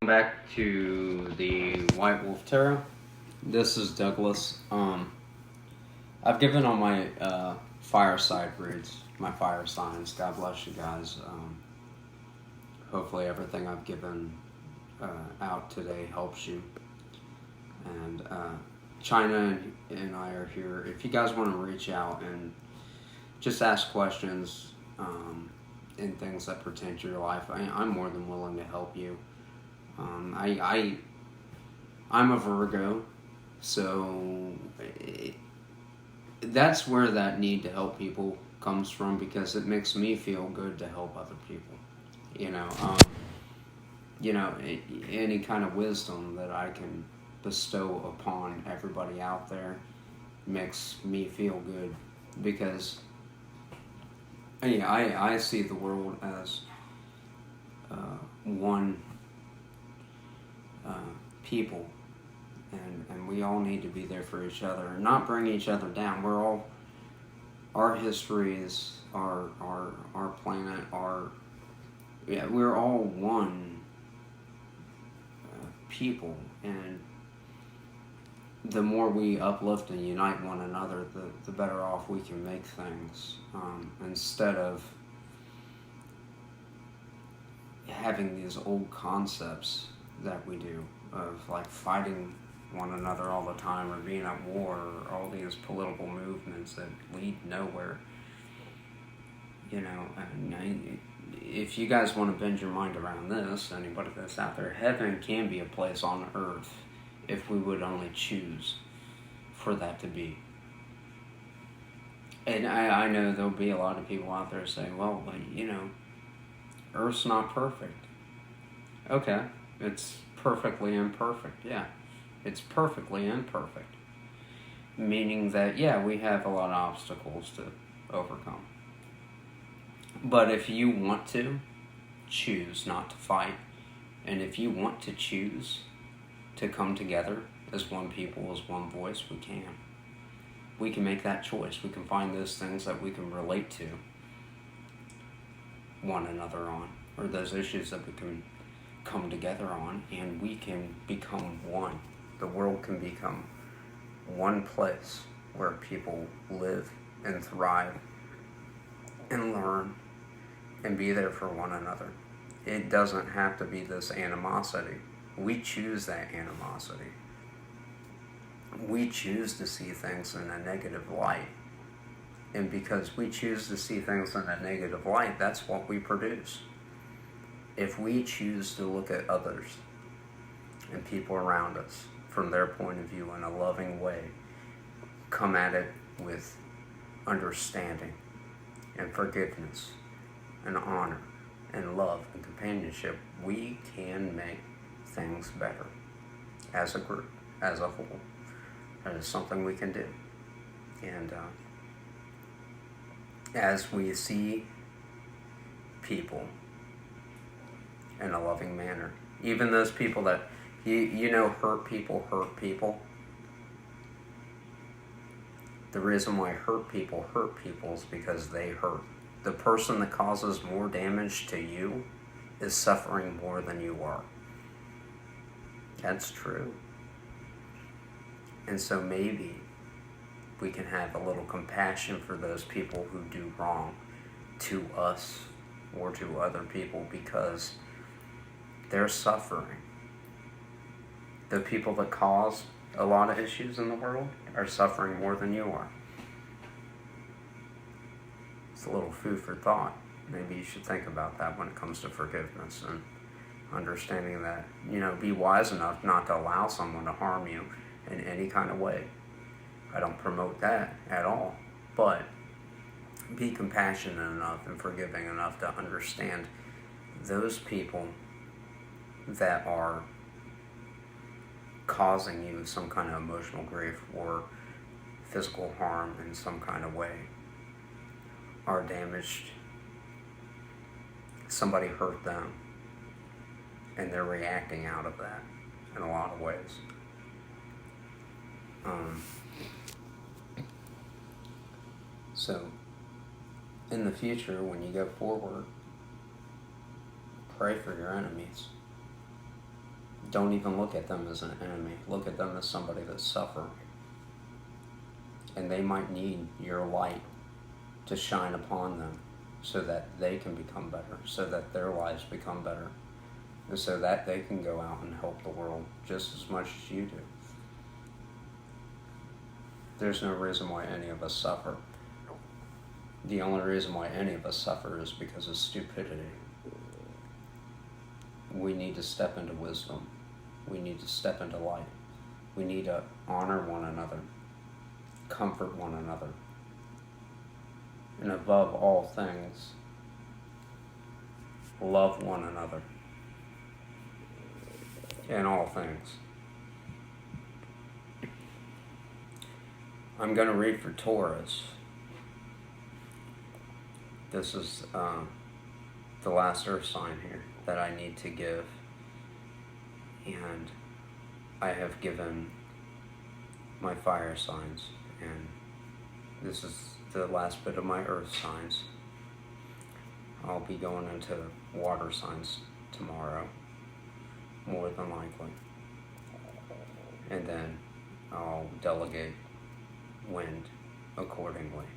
back to the White Wolf Tarot. This is Douglas. I've given all my fireside reads, my fire signs. God bless you guys. Hopefully everything I've given out today helps you. And China and I are here. If you guys want to reach out and just ask questions and things that pertain to your life, I'm more than willing to help you. I'm a Virgo, so that's where that need to help people comes from, because it makes me feel good to help other people. Any kind of wisdom that I can bestow upon everybody out there makes me feel good, because I see the world as one people, and we all need to be there for each other and not bring each other down. Our histories, our planet, we're all one people, and the more we uplift and unite one another, the better off we can make things, instead of having these old concepts that we do of like fighting one another all the time, or being at war, or all these political movements that lead nowhere. And if you guys want to bend your mind around this, anybody that's out there, heaven can be a place on earth if we would only choose for that to be. And I know there'll be a lot of people out there saying, well, but Earth's not perfect. Okay, it's perfectly imperfect. Yeah, it's perfectly imperfect. Meaning that, we have a lot of obstacles to overcome. But if you want to choose not to fight, and if you want to choose to come together as one people, as one voice, we can. We can make that choice. We can find those things that we can relate to one another on, or those issues that we can come together on, and we can become one. The world can become one place where people live and thrive and learn and be there for one another. It doesn't have to be this animosity. We choose that animosity. We choose to see things in a negative light. And because we choose to see things in a negative light, that's what we produce. If we choose to look at others and people around us from their point of view in a loving way, come at it with understanding and forgiveness and honor and love and companionship, we can make things better as a group, as a whole. That is something we can do. And as we see people in a loving manner, even those people that hurt people. The reason why hurt people is because they hurt. The person that causes more damage to you is suffering more than you are. That's true. And so maybe we can have a little compassion for those people who do wrong to us or to other people, because they're suffering. The people that cause a lot of issues in the world are suffering more than you are. It's a little food for thought. Maybe you should think about that when it comes to forgiveness and understanding that, be wise enough not to allow someone to harm you in any kind of way. I don't promote that at all, but be compassionate enough and forgiving enough to understand those people that are causing you some kind of emotional grief or physical harm in some kind of way, are damaged. Somebody hurt them, and they're reacting out of that in a lot of ways. So, in the future, when you go forward, pray for your enemies. Don't even look at them as an enemy. Look at them as somebody that's suffering. And they might need your light to shine upon them so that they can become better, so that their lives become better, and so that they can go out and help the world just as much as you do. There's no reason why any of us suffer. The only reason why any of us suffer is because of stupidity. We need to step into wisdom. We need to step into light. We need to honor one another, comfort one another, and above all things, love one another in all things. I'm going to read for Taurus. This is the last earth sign here that I need to give. And I have given my fire signs, and this is the last bit of my earth signs. I'll be going into water signs tomorrow, more than likely. And then I'll delegate wind accordingly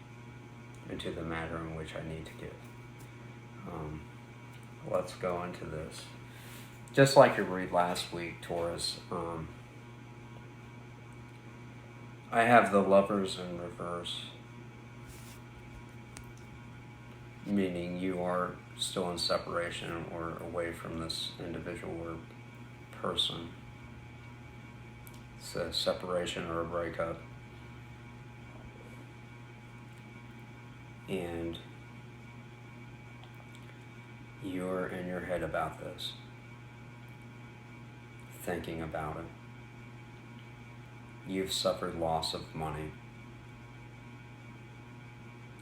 into the matter in which I need to give. Let's go into this. Just like you read last week, Taurus, I have the Lovers in reverse, meaning you are still in separation or away from this individual or person. It's a separation or a breakup. And you're in your head about this, thinking about it. You've suffered loss of money.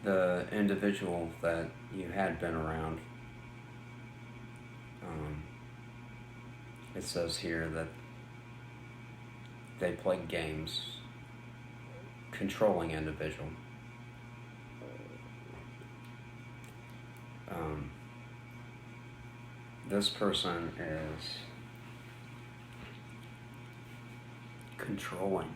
The individual that you had been around, it says here that they played games, controlling individual. This person is controlling.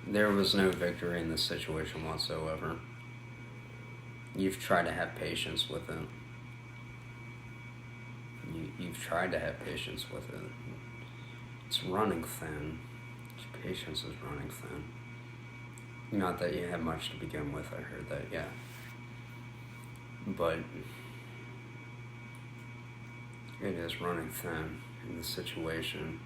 There was no victory in this situation whatsoever. You've tried to have patience with it. You've tried to have patience with it. It's running thin. Patience is running thin. Not that you had much to begin with, I heard that, yeah. But it is running thin in this situation.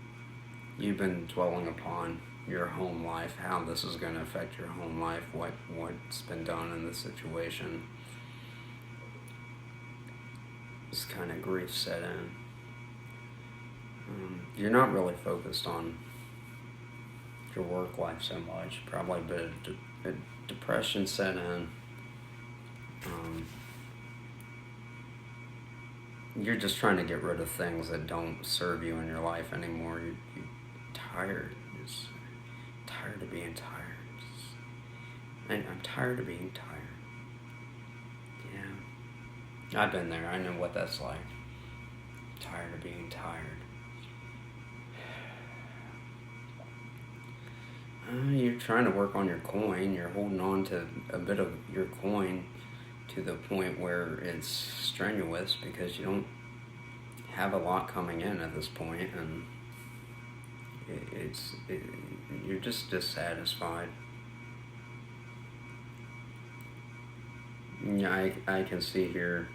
You've been dwelling upon your home life, how this is going to affect your home life, what's been done in this situation. This kind of grief set in. You're not really focused on your work life so much. Probably a bit of depression set in. You're just trying to get rid of things that don't serve you in your life anymore. You're tired. Just tired of being tired. I'm tired of being tired. Yeah. I've been there. I know what that's like. Tired of being tired. You're trying to work on your coin. You're holding on to a bit of your coin to the point where it's strenuous because you don't have a lot coming in at this point, and you're just dissatisfied. Yeah, I can see here.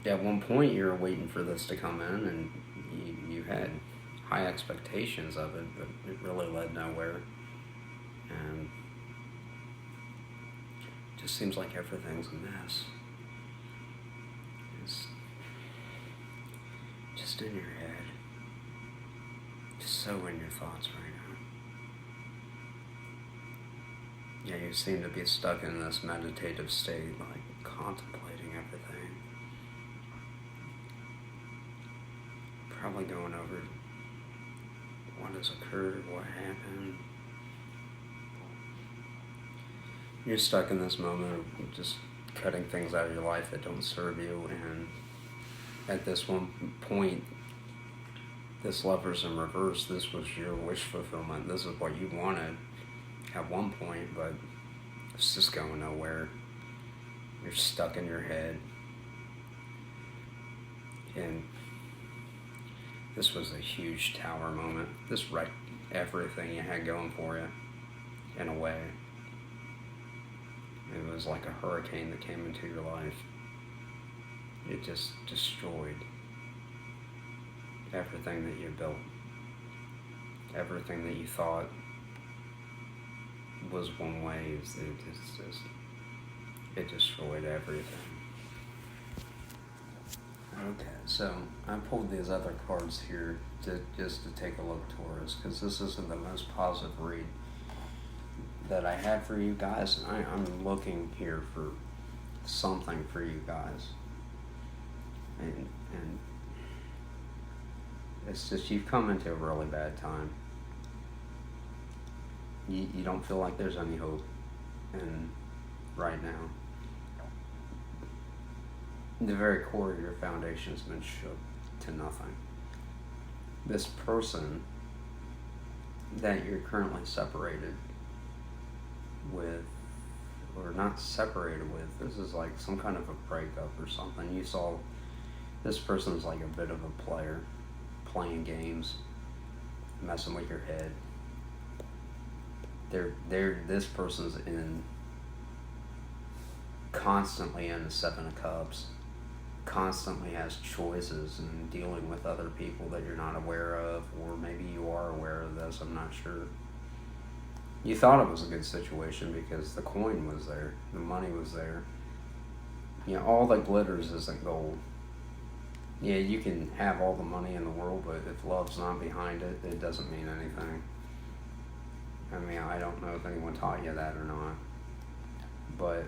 At one point, you were waiting for this to come in, and you had high expectations of it, but it really led nowhere. And it just seems like everything's a mess. It's just in your head. Just so in your thoughts right now. Yeah, you seem to be stuck in this meditative state, like contemplating everything. Probably going over what has occurred, what happened. You're stuck in this moment of just cutting things out of your life that don't serve you, and at this one point, this Lover's in reverse, this was your wish fulfillment. This is what you wanted at one point, but it's just going nowhere. You're stuck in your head. And this was a huge Tower moment. This wrecked everything you had going for you, in a way. It was like a hurricane that came into your life. It just destroyed everything that you built. Everything that you thought was one way, it destroyed everything. Okay, so I pulled these other cards here just to take a look, Taurus, because this isn't the most positive read that I had for you guys. I'm looking here for something for you guys, and it's just you've come into a really bad time. You don't feel like there's any hope, and right now, the very core of your foundation's been shook to nothing. This person that you're currently separated with, or not separated with, this is like some kind of a breakup or something. You saw this person's like a bit of a player, playing games, messing with your head. This person's constantly in the Seven of Cups, constantly has choices and dealing with other people that you're not aware of, or maybe you are aware of this, I'm not sure. You thought it was a good situation because the coin was there, the money was there. You know, all that glitters isn't gold. Yeah, you can have all the money in the world, but if love's not behind it, it doesn't mean anything. I mean, I don't know if anyone taught you that or not, but,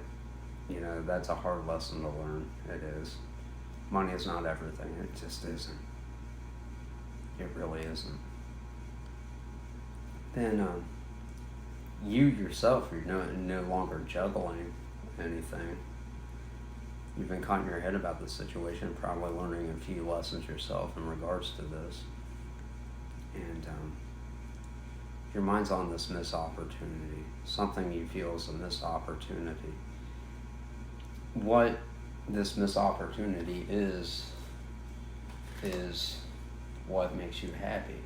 you know, that's a hard lesson to learn. It is. Money is not everything. It just isn't. It really isn't. Then, you yourself, you're no longer juggling anything. You've been caught in your head about this situation, probably learning a few lessons yourself in regards to this. And your mind's on this missed opportunity, something you feel is a missed opportunity. What this missed opportunity is what makes you happy.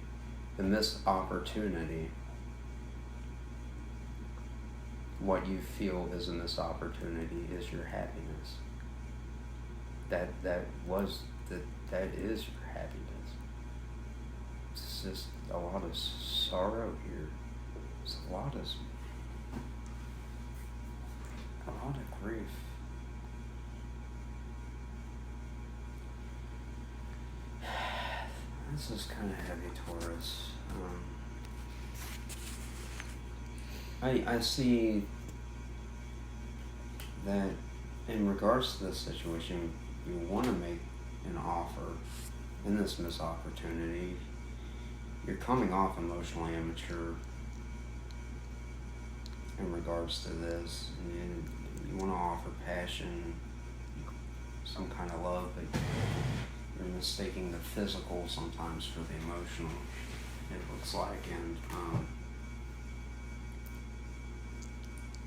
The missed opportunity, what you feel is a missed opportunity, is your happiness. That is your happiness. It's just a lot of sorrow here. It's a lot of grief. This is kind of heavy, Taurus. I see that in regards to this situation, you want to make an offer in this missed opportunity. You're coming off emotionally immature in regards to this. And you want to offer passion, some kind of love, but you're mistaking the physical sometimes for the emotional, it looks like. And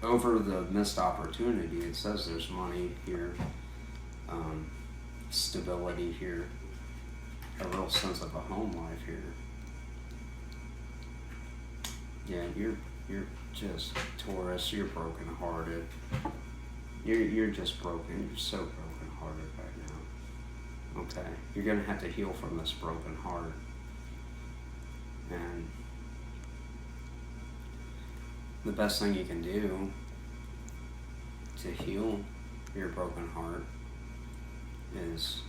over the missed opportunity, it says there's money here, stability here, a real sense of a home life here. Yeah, you're just, Taurus, you're brokenhearted. You're just broken. You're so brokenhearted right now. Okay, you're gonna have to heal from this broken heart. And the best thing you can do to heal your broken heart is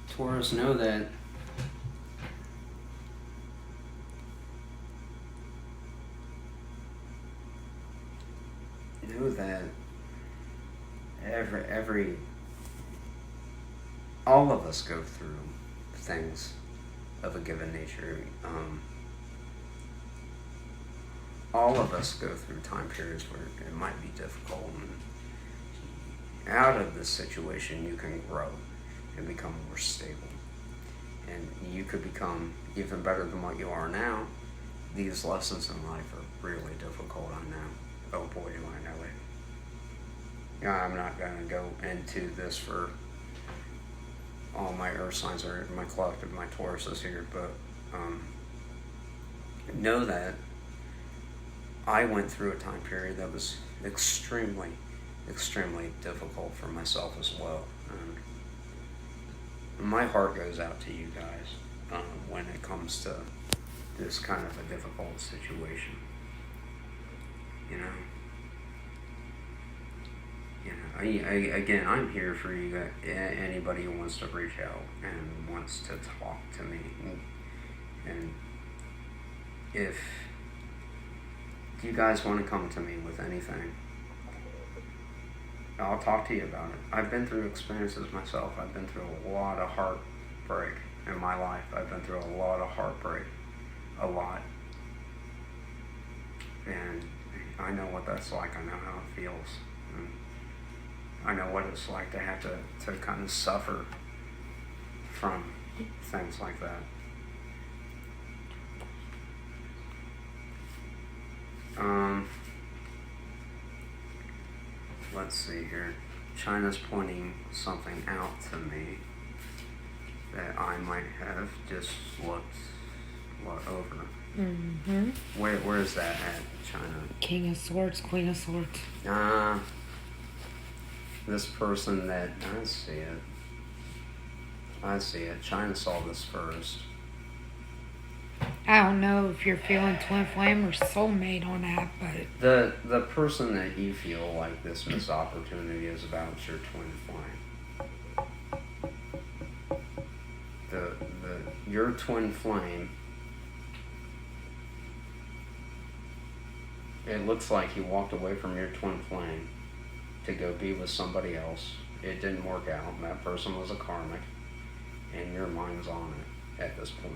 Taurus, know that all of us go through things of a given nature. all of us go through time periods where it might be difficult, and out of this situation you can grow and become more stable, and you could become even better than what you are now. These lessons in life are really difficult, I know. Oh boy, do I know it. Yeah, I'm not going to go into this for all my earth signs or my collective, my Taurus is here, but know that I went through a time period that was extremely, extremely difficult for myself as well. My heart goes out to you guys when it comes to this kind of a difficult situation. You know, again, I'm here for you guys, anybody who wants to reach out and wants to talk to me. And if you guys want to come to me with anything, I'll talk to you about it. I've been through experiences myself. I've been through a lot of heartbreak in my life. I've been through a lot of heartbreak. A lot. And I know what that's like. I know how it feels. And I know what it's like to have to kind of suffer from things like that. Let's see here. China's pointing something out to me that I might have just looked over. Mm-hmm. Where is that at, China? King of Swords, Queen of Swords. This person that I see it. China saw this first. I don't know if you're feeling twin flame or soulmate on that, but The person that you feel like this missed opportunity is about your twin flame. Your twin flame. It looks like you walked away from your twin flame to go be with somebody else. It didn't work out, and that person was a karmic, and your mind's on it at this point.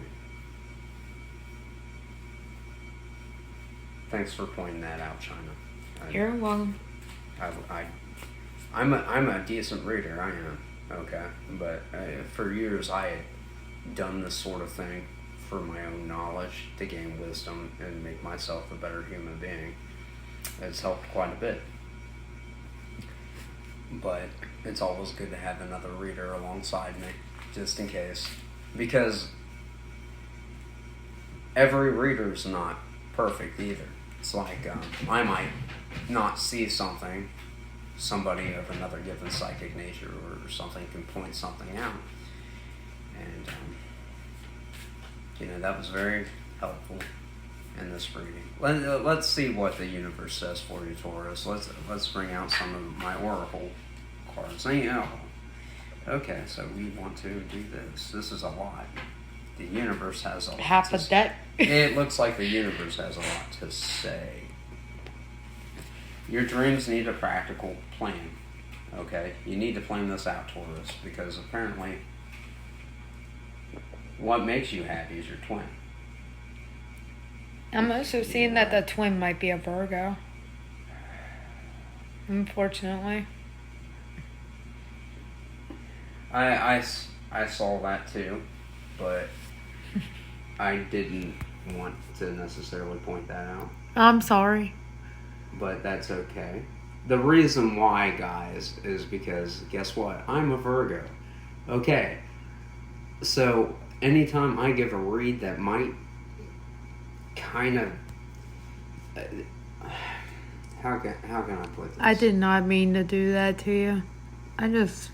Thanks for pointing that out, China. You're welcome. I'm a decent reader, I am, okay? But for years I had done this sort of thing for my own knowledge, to gain wisdom and make myself a better human being. It's helped quite a bit. But it's always good to have another reader alongside me, just in case. Because every reader's not perfect either. It's like I might not see something, somebody of another given psychic nature or something can point something out. And, that was very helpful in this reading. Let's see what the universe says for you, Taurus. Let's bring out some of my oracle cards. Okay, so we want to do this. This is a lot. The universe has a lot. Half a deck. It looks like the universe has a lot to say. Your dreams need a practical plan. Okay? You need to plan this out, Taurus, because apparently what makes you happy is your twin. I'm also seeing that the twin might be a Virgo. Unfortunately. I saw that too, but I didn't want to necessarily point that out. I'm sorry. But that's okay. The reason why, guys, is because, guess what? I'm a Virgo. Okay. So, anytime I give a read that might kind of... how can I put this? I did not mean to do that to you. I just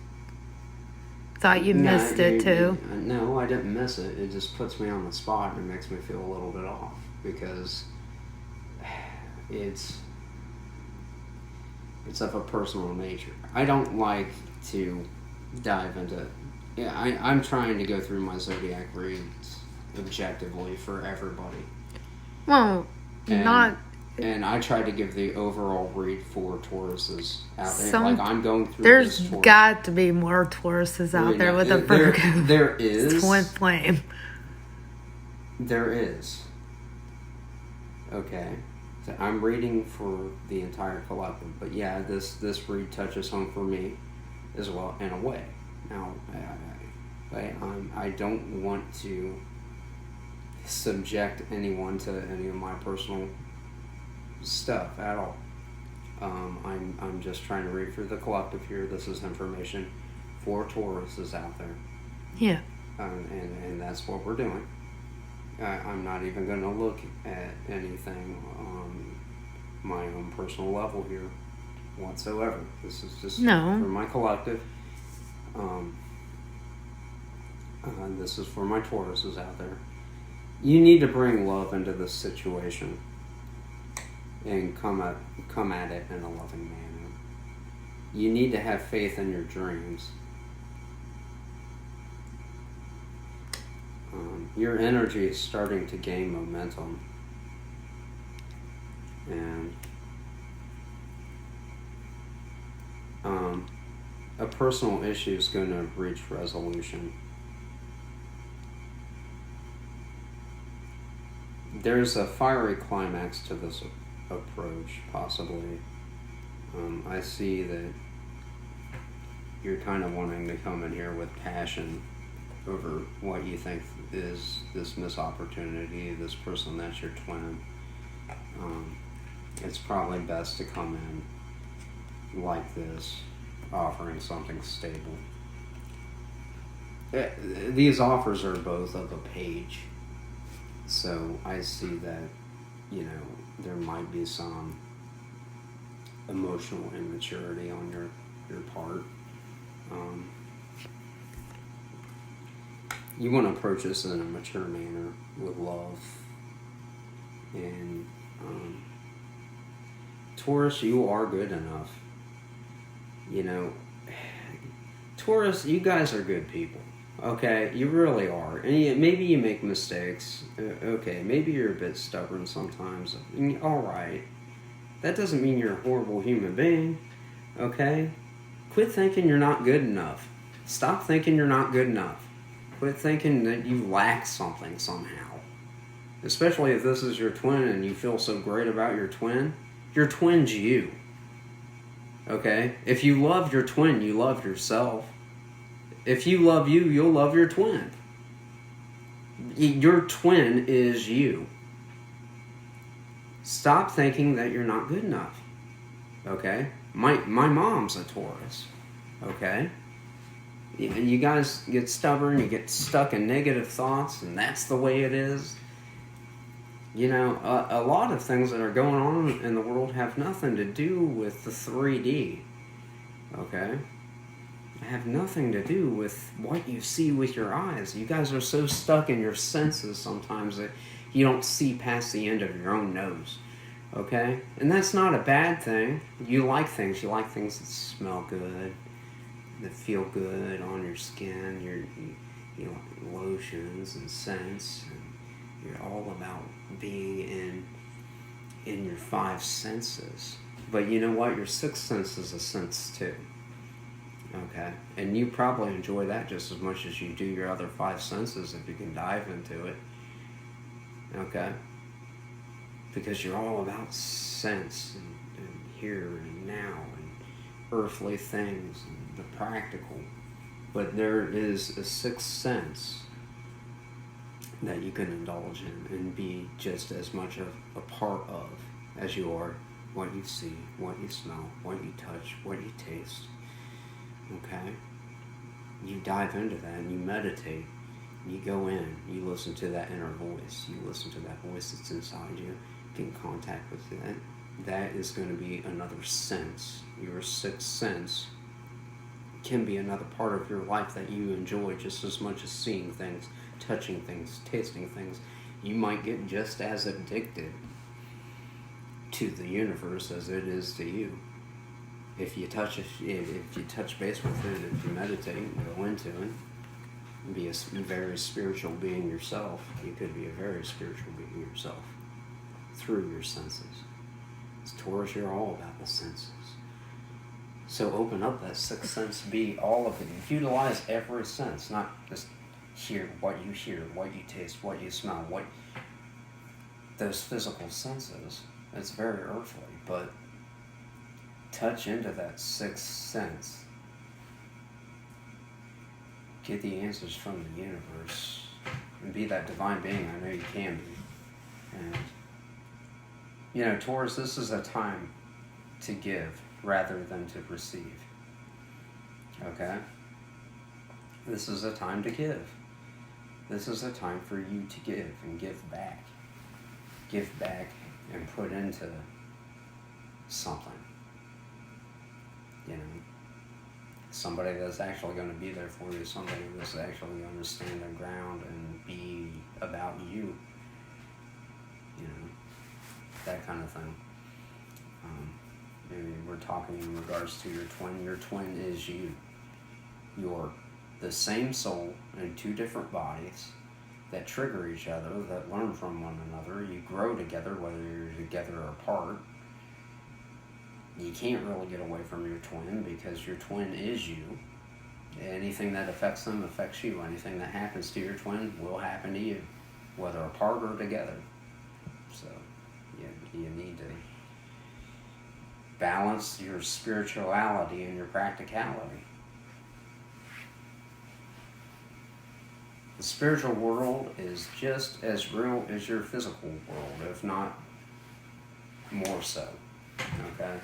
thought you missed it too. No, I didn't miss it. It just puts me on the spot and it makes me feel a little bit off because it's of a personal nature. I don't like to dive into... Yeah, I'm trying to go through my zodiac reads objectively for everybody. Well, And I try to give the overall read for Tauruses out there. Like, I'm going through there's this Taurus. Got to be more Tauruses out there with a Virgo. There is. Twin flame. There is. Okay. So I'm reading for the entire collective, but yeah, this read touches home for me as well in a way. Now, I don't want to subject anyone to any of my personal stuff at all. I'm just trying to read for the collective here. This is information for Tauruses out there. Yeah. And that's what we're doing. I'm not even going to look at anything on my own personal level here whatsoever. This is just for my collective. This is for my Tauruses out there. You need to bring love into this situation and come at it in a loving manner. You need to have faith in your dreams. Your energy is starting to gain momentum, and a personal issue is going to reach resolution. There's a fiery climax to this approach, possibly. I see that you're kind of wanting to come in here with passion over what you think is this missed opportunity, this person that's your twin. It's probably best to come in like this, offering something stable. These offers are both of a page, so I see that, there might be some emotional immaturity on your part. You want to approach this in a mature manner with love. And Taurus, you are good enough. Taurus, you guys are good people. Okay, you really are. And maybe you make mistakes. Okay, maybe you're a bit stubborn sometimes. Alright. That doesn't mean you're a horrible human being. Okay? Quit thinking you're not good enough. Stop thinking you're not good enough. Quit thinking that you lack something somehow. Especially if this is your twin and you feel so great about your twin. Your twin's you. Okay? If you love your twin, you love yourself. If you love you, you'll love your twin. Your twin is you. Stop thinking that you're not good enough. Okay? My mom's a Taurus. Okay? You guys get stubborn, you get stuck in negative thoughts, and that's the way it is. A lot of things that are going on in the world have nothing to do with the 3D. Okay? Have nothing to do with what you see with your eyes. You guys are so stuck in your senses sometimes that you don't see past the end of your own nose. Okay? And that's not a bad thing. You like things. You like things that smell good, that feel good on your skin. You like lotions and scents. And you're all about being in your 5 senses. But you know what? Your 6th sense is a sense too. Okay? And you probably enjoy that just as much as you do your other 5 senses if you can dive into it. Okay? Because you're all about sense and here and now and earthly things and the practical. But there is a 6th sense that you can indulge in and be just as much of a part of as you are what you see, what you smell, what you touch, what you taste. Okay? You dive into that and you meditate. You go in, you listen to that inner voice. You listen to that voice that's inside you. Get in contact with that. That is going to be another sense. Your 6th sense can be another part of your life that you enjoy just as much as seeing things, touching things, tasting things. You might get just as addicted to the universe as it is to you. If you touch base with it, if you meditate and go into it, be a very spiritual being yourself. You could be a very spiritual being yourself through your senses. As Taurus, you're all about the senses. So open up that 6th sense, be all of it. Utilize every sense, not just hear, what you taste, what you smell, what those physical senses. It's very earthly, but touch into that sixth sense. Get the answers from the universe and be that divine being I know you can be. And, you know, Taurus, this is a time to give rather than to receive. Okay? This is a time to give. This is a time for you to give and give back. Give back and put into something. You know, somebody that's actually going to be there for you, somebody that's actually going to stand their ground and be about you. You know, that kind of thing. Maybe we're talking in regards to your twin. Your twin is you. You're the same soul in two different bodies that trigger each other, that learn from one another. You grow together, whether you're together or apart. You can't really get away from your twin because your twin is you. Anything that affects them affects you. Anything that happens to your twin will happen to you, whether apart or together. So you need to balance your spirituality and your practicality. The spiritual world is just as real as your physical world, if not more so. Okay?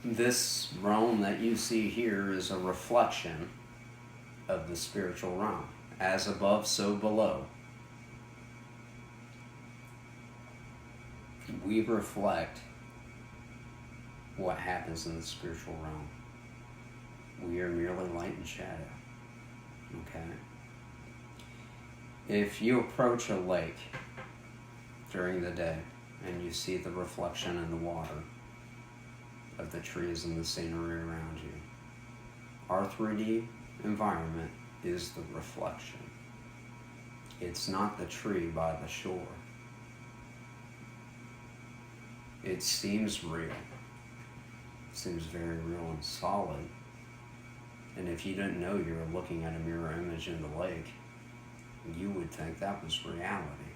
This realm that you see here is a reflection of the spiritual realm. As above, so below. We reflect what happens in the spiritual realm. We are merely light and shadow. Okay? If you approach a lake during the day and you see the reflection in the water of the trees and the scenery around you, our 3D environment is the reflection. It's not the tree by the shore. It seems real. It seems very real and solid. And if you didn't know you were looking at a mirror image in the lake, you would think that was reality.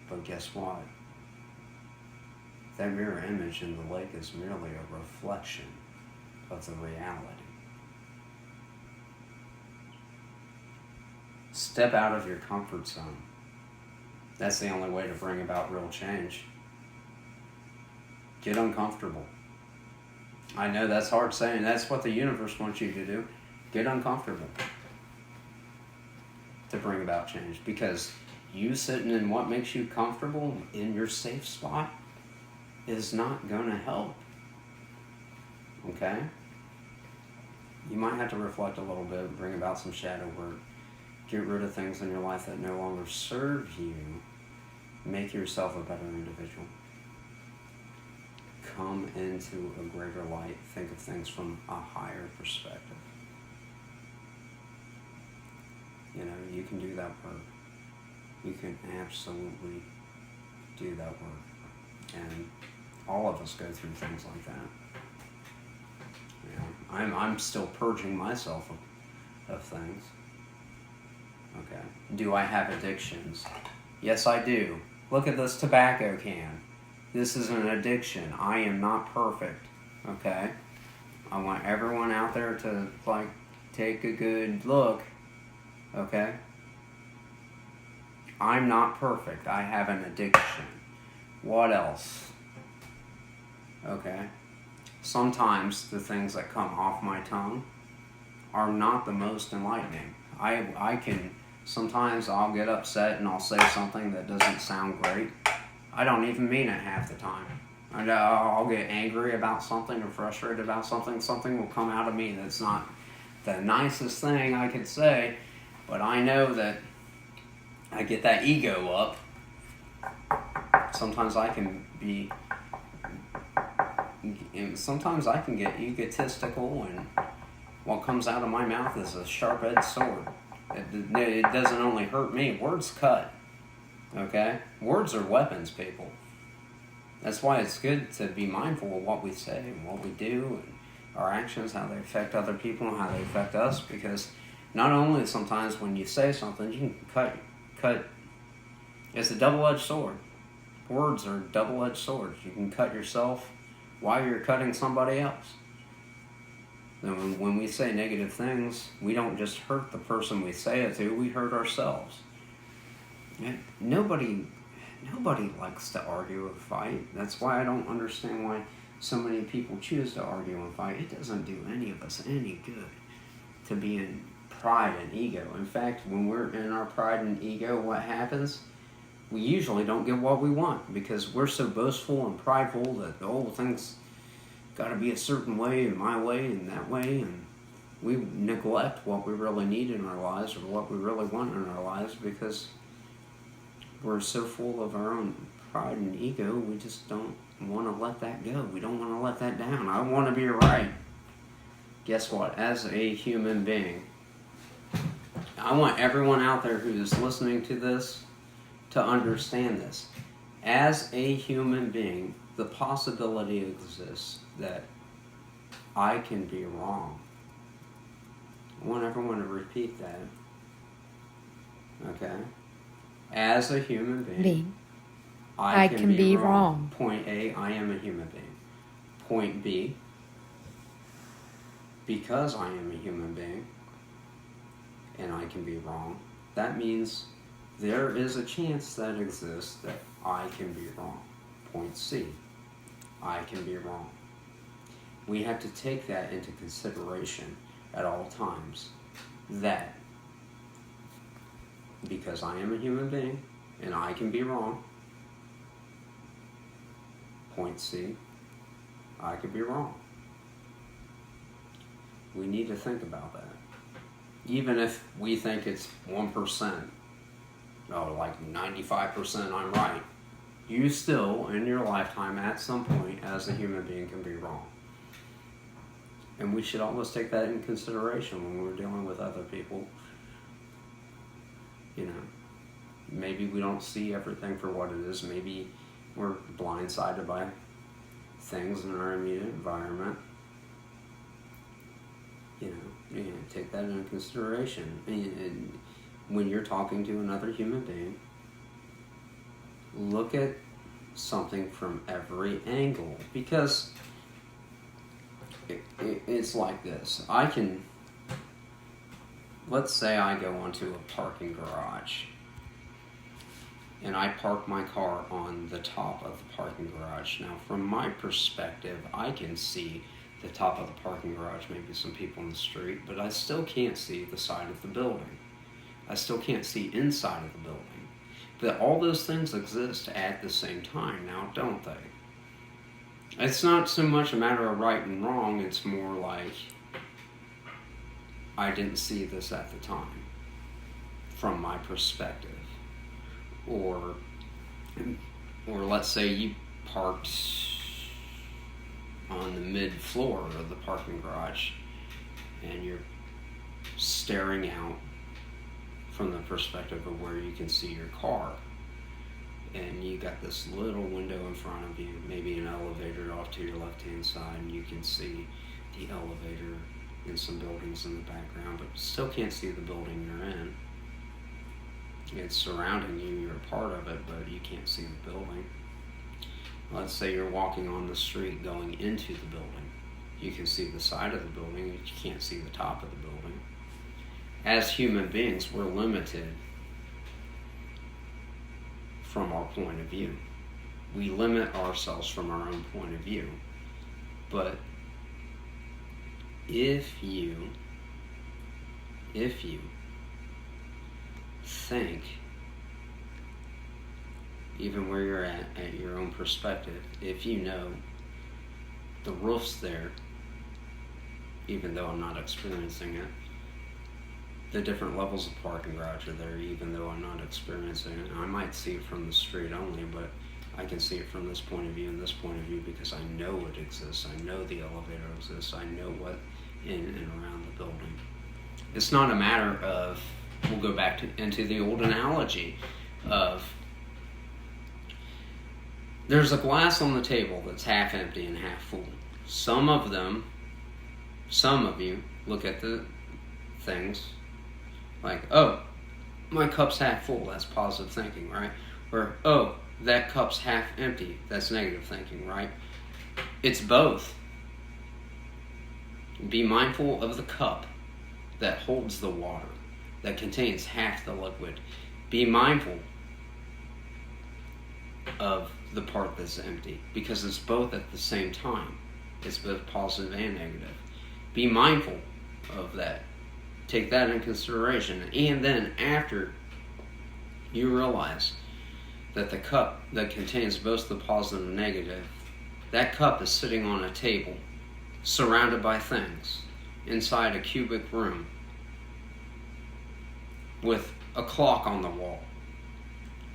But guess what? That mirror image in the lake is merely a reflection of the reality. Step out of your comfort zone. That's the only way to bring about real change. Get uncomfortable. I know that's hard saying. That's what the universe wants you to do. Get uncomfortable to bring about change. Because you sitting in what makes you comfortable in your safe spot is not going to help. Okay? You might have to reflect a little bit, bring about some shadow work, get rid of things in your life that no longer serve you, make yourself a better individual. Come into a greater light, think of things from a higher perspective. You know, you can do that work. You can absolutely do that work. And all of us go through things like that. You know, I'm still purging myself of things. Okay. Do I have addictions? Yes, I do. Look at this tobacco can. This is an addiction. I am not perfect. Okay? I want everyone out there to, take a good look. Okay? I'm not perfect. I have an addiction. What else? Okay? Sometimes the things that come off my tongue are not the most enlightening. Sometimes I'll get upset and I'll say something that doesn't sound great. I don't even mean it half the time. I'll get angry about something or frustrated about something. Something will come out of me that's not the nicest thing I could say, but I know that I get that ego up. Sometimes I can get egotistical, and what comes out of my mouth is a sharp-edged sword. It doesn't only hurt me, words cut. Okay? Words are weapons, people. That's why it's good to be mindful of what we say and what we do and our actions, how they affect other people and how they affect us, because not only sometimes when you say something, you can cut It's a double-edged sword. Words are double-edged swords. You can cut yourself while you're cutting somebody else. And when we say negative things, we don't just hurt the person we say it to, we hurt ourselves. Nobody likes to argue or fight. That's why I don't understand why so many people choose to argue and fight. It doesn't do any of us any good to be in pride and ego. In fact, when we're in our pride and ego, what happens? We usually don't get what we want because we're so boastful and prideful that the whole thing's got to be a certain way and my way and that way, and we neglect what we really need in our lives or what we really want in our lives because we're so full of our own pride and ego. We just don't want to let that go. We don't want to let that down. I want to be right. Guess what? As a human being, I want everyone out there who is listening to this to understand this. As a human being, the possibility exists that I can be wrong. I want everyone to repeat that. Okay? As a human being, I can be wrong. Point A, I am a human being. Point B, because I am a human being and I can be wrong, that means there is a chance that exists that I can be wrong. Point C, I can be wrong. We have to take that into consideration at all times, that because I am a human being and I can be wrong, point C, I could be wrong. We need to think about that. Even if we think it's 1%, or like 95% I'm right, you still, in your lifetime, at some point, as a human being, can be wrong. And we should always take that in consideration when we're dealing with other people. You know, maybe we don't see everything for what it is. Maybe we're blindsided by things in our immediate environment. You know, take that into consideration. And when you're talking to another human being, look at something from every angle, because it's like this. Let's say I go onto a parking garage and I park my car on the top of the parking garage. Now, from my perspective, I can see the top of the parking garage, maybe some people in the street, but I still can't see the side of the building. I still can't see inside of the building. But all those things exist at the same time now, don't they? It's not so much a matter of right and wrong, it's more like I didn't see this at the time from my perspective. Or let's say you parked on the mid-floor of the parking garage and you're staring out from the perspective of where you can see your car, and you got this little window in front of you, maybe an elevator off to your left-hand side, and you can see the elevator and some buildings in the background, but still can't see the building you're in. It's surrounding you, you're a part of it, but you can't see the building. Let's say you're walking on the street going into the building. You can see the side of the building, but you can't see the top of the building. As human beings, we're limited from our point of view. We limit ourselves from our own point of view. But if you think, even where you're at your own perspective, if you know the roof's there, even though I'm not experiencing it, the different levels of parking garage are there, even though I'm not experiencing it. I might see it from the street only, but I can see it from this point of view and this point of view because I know it exists. I know the elevator exists. I know what in and around the building. It's not a matter of, we'll go back into the old analogy of, there's a glass on the table that's half empty and half full. Some of you look at the things like, oh, my cup's half full. That's positive thinking, right? Or, oh, that cup's half empty. That's negative thinking, right? It's both. Be mindful of the cup that holds the water, that contains half the liquid. Be mindful of the part that's empty, because it's both at the same time. It's both positive and negative. Be mindful of that. Take that in consideration. And then after you realize that the cup that contains both the positive and negative, that cup is sitting on a table, surrounded by things, inside a cubic room, with a clock on the wall.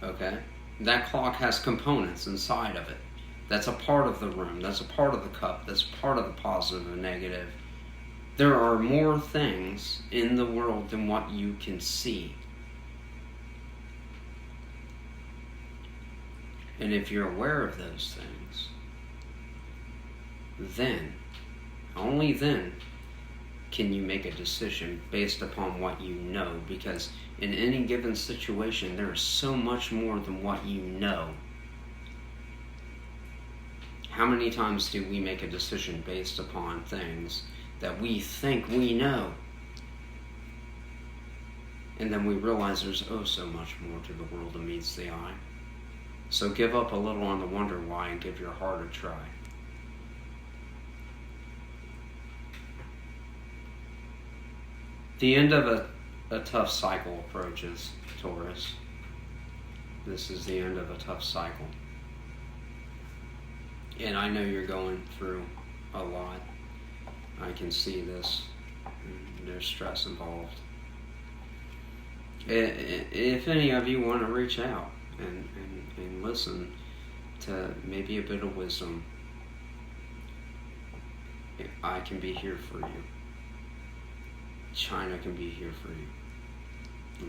Okay? That clock has components inside of it. That's a part of the room. That's a part of the cup. That's part of the positive and negative. There are more things in the world than what you can see. And if you're aware of those things, then, only then, can you make a decision based upon what you know. Because in any given situation, there is so much more than what you know. How many times do we make a decision based upon things that we think we know? And then we realize there's so much more to the world than meets the eye. So give up a little on the wonder why and give your heart a try. The end of a tough cycle approaches, Taurus. This is the end of a tough cycle. And I know you're going through a lot. I can see this. There's stress involved. If any of you want to reach out and listen to maybe a bit of wisdom, I can be here for you. China can be here for you.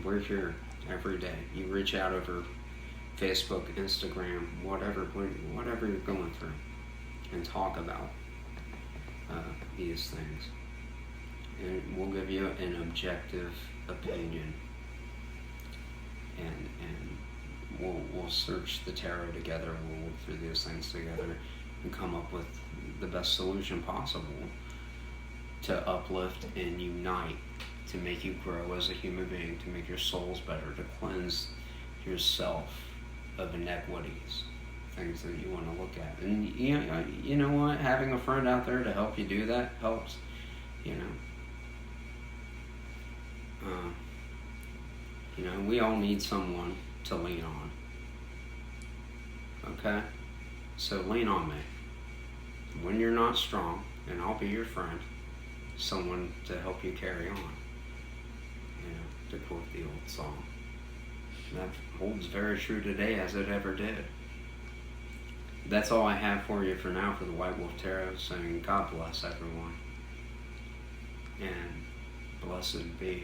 We're here every day. You reach out over Facebook, Instagram, whatever you're going through, and talk about these things. And we'll give you an objective opinion. And we'll search the tarot together. We'll look through these things together and come up with the best solution possible to uplift and unite, to make you grow as a human being, to make your souls better, to cleanse yourself of inequities, things that you want to look at. And you know what? Having a friend out there to help you do that helps. We all need someone to lean on. Okay? So lean on me. When you're not strong, and I'll be your friend, someone to help you carry on. To quote the old song. That holds very true today as it ever did. That's all I have for you for now for the White Wolf Tarot, saying God bless everyone. And blessed be.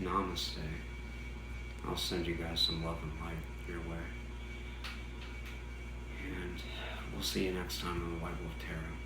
Namaste. I'll send you guys some love and light your way. And we'll see you next time on the White Wolf Tarot.